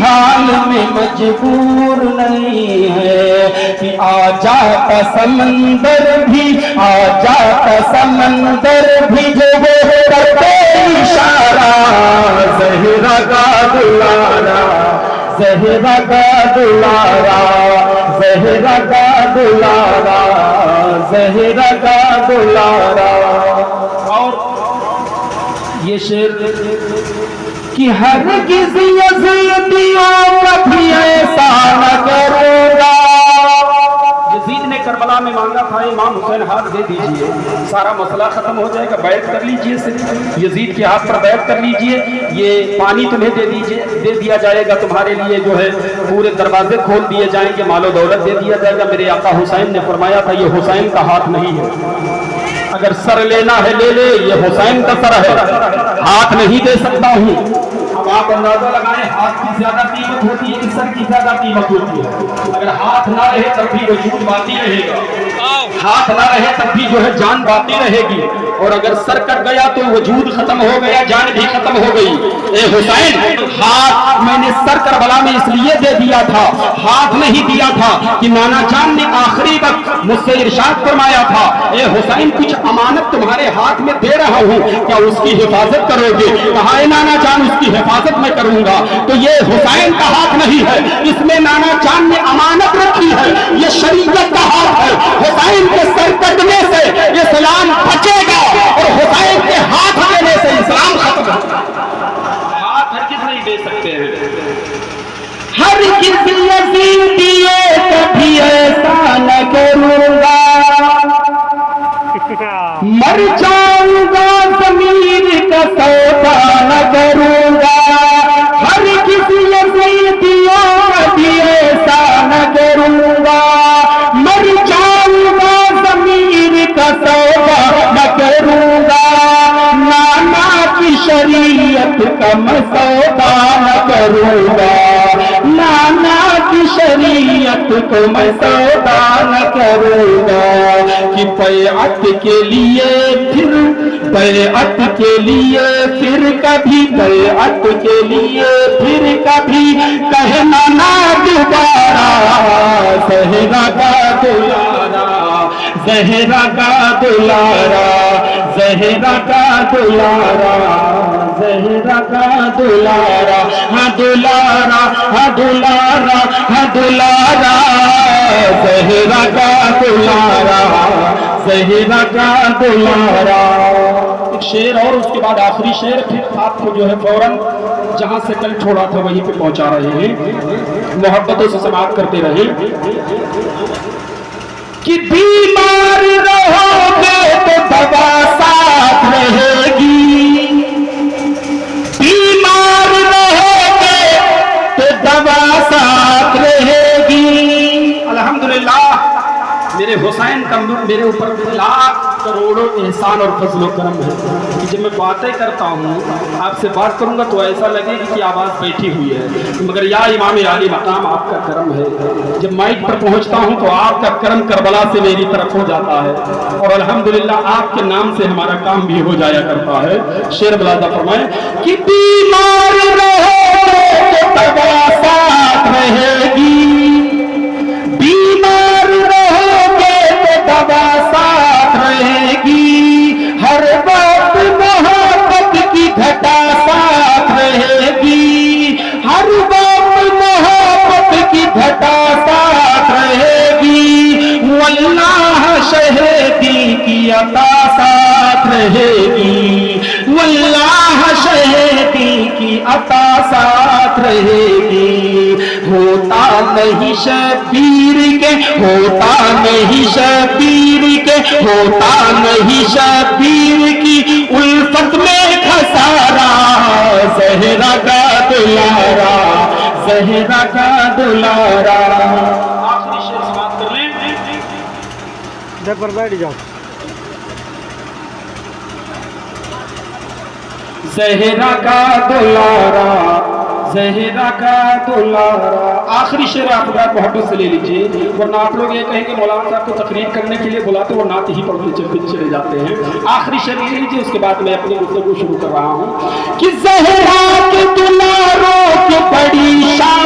حال میں مجبور نہیں ہے کہ آ جاتا سمندر بھی، آ جاتا سمندر بھی جو وہ کرتے اشارہ، زہرا کا دلارا، زہرا کا دلارا، زہرا کا دلارا، زہرا کا دلارا۔ اور یہ شعر کہ ہرگز یزیدیوں کبھی ایسا نہ کروں گا۔ یزید نے کربلا میں مانگا تھا امام حسین ہاتھ دے دیجئے، سارا مسئلہ ختم ہو جائے گا، بیعت کر لیجئے صرف یزید کے ہاتھ پر بیعت کر لیجئے، یہ پانی تمہیں دے دیا جائے گا، تمہارے لیے جو ہے پورے دروازے کھول دیے جائیں گے، مال و دولت دے دیا جائے گا۔ میرے آقا حسین نے فرمایا تھا یہ حسین کا ہاتھ نہیں ہے، اگر سر لینا ہے لے لے، یہ حسین کا سر ہے، ہاتھ نہیں دے سکتا ہوں۔ اب آپ اندازہ لگائیں ہاتھ کی زیادہ قیمت ہوتی ہے کہ سر کی زیادہ قیمت ہوتی ہے؟ اگر ہاتھ نہ رہے تب بھی وجود باقی رہے گا، ہاتھ نہ رہے تب بھی جو ہے جان باقی رہے گی، اور اگر سر کٹ گیا تو وجود ختم ہو گیا، جان بھی ختم ہو گئی۔ اے حسین، ہاتھ میں نے سر کربلا میں اس لیے دے دیا تھا، ہاتھ نہیں دیا تھا کہ نانا جان نے آخری وقت مجھ سے ارشاد فرمایا تھا اے حسین کچھ امانت تمہارے ہاتھ میں دے رہا ہوں، کیا اس کی حفاظت کرو گے؟ کہا اے نانا جان اس کی حفاظت میں کروں گا۔ تو یہ حسین کا ہاتھ نہیں ہے، اس میں نانا جان نے امانت رکھی ہے، یہ شریعت کا ہاتھ ہے۔ حسین کے سر کٹنے سے اسلام بچے گا، اور حسین کے ہاتھ دینے سے اسلام ختم ہوگا۔ ہاتھ ہرگز نہیں دے سکتے ہیں، ہرگز یزیدیوں کبھی ایسا نہ کروں گا، مر جاؤں گا ضمیر کا سودا نہ کروں گا، ہرگز یزیدیوں کبھی ایسا نہ کروں گا، مر جاؤں گا ضمیر کا سودا نہ کروں گا، نانا کی شریعت کا میں سودا نہ کروں گا، نانا کی شریعت کو میں سودا نہ کروں گا، کہ بیعت کے لیے پھر بیعت کے لیے پھر کبھی بیعت کے لیے پھر کبھی کہنا نہ دوبارہ، زہرا کا دلارا، زہرا کا دلارا، زہرا کا دلارا، زہرا کا دلارا، ہاں دلارا، ہاں دلارا، ہاں دلارا، زہرا کا دلارا، زہرا کا دلارا۔ ایک شعر اور اس کے بعد آخری شعر، پھر آپ کو جو ہے فوراً جہاں سے کل چھوڑا تھا وہیں پہ پہنچا رہے ہیں، محبتوں سے سماعت کرتے رہے کہ بیمار رہو گے تو دوا ساتھ رہے گی، بیمار رہو گے تو دوا ساتھ رہے گی۔ الحمدللہ میرے حسین کا میرے اوپر لاکھ کروڑوں احسان اور فضل و کرم ہے کہ جب میں باتیں کرتا ہوں آپ سے بات کروں گا تو ایسا لگے گی کہ آواز بیٹھی ہوئی ہے، مگر یا امام عالی مقام آپ کا کرم ہے، جب مائک پر پہنچتا ہوں تو آپ کا کرم کربلا سے میری طرف ہو جاتا ہے، اور الحمدللہ آپ کے نام سے ہمارا کام بھی ہو جایا کرتا ہے۔ شعر بلادہ فرمائیں کہ بیمار رہو تو دوا ساتھ رہے گی، بیمار رہو گے تو دوا ساتھ رہے گی، ہر وقت محبت کی گھٹا ساتھ رہے گی، ہر وقت محبت کی گھٹا ساتھ رہے گی، واللہ شہیدی کی عطا ساتھ رہے گی، واللہ شہیدی کی عطا ساتھ رہے گی، ہوتا نہیں شبیر کے، ہوتا نہیں شبیر کے، ہوتا نہیں شبیر کی الفت میں خسارہ، زہرا کا دلارا، زہرا کا دلارا۔ آخری شعر سماعت کر لیں، جب پر بیٹھ جاؤ۔ زہرا کا دلارا، زہرا کا دلارا۔ آخری شعر آپ محبت سے لے لیجئے، ورنہ آپ لوگ یہ کہیں کہ مولانا صاحب کو تقریر کرنے کے لیے بلاتے وہ نعت ہی پڑھتے چلے جاتے ہیں۔ آخری شعر لے لیجئے، اس کے بعد میں اپنی گفتگو شروع کر رہا ہوں کہ زہرا کے دلاروں کی بڑی شان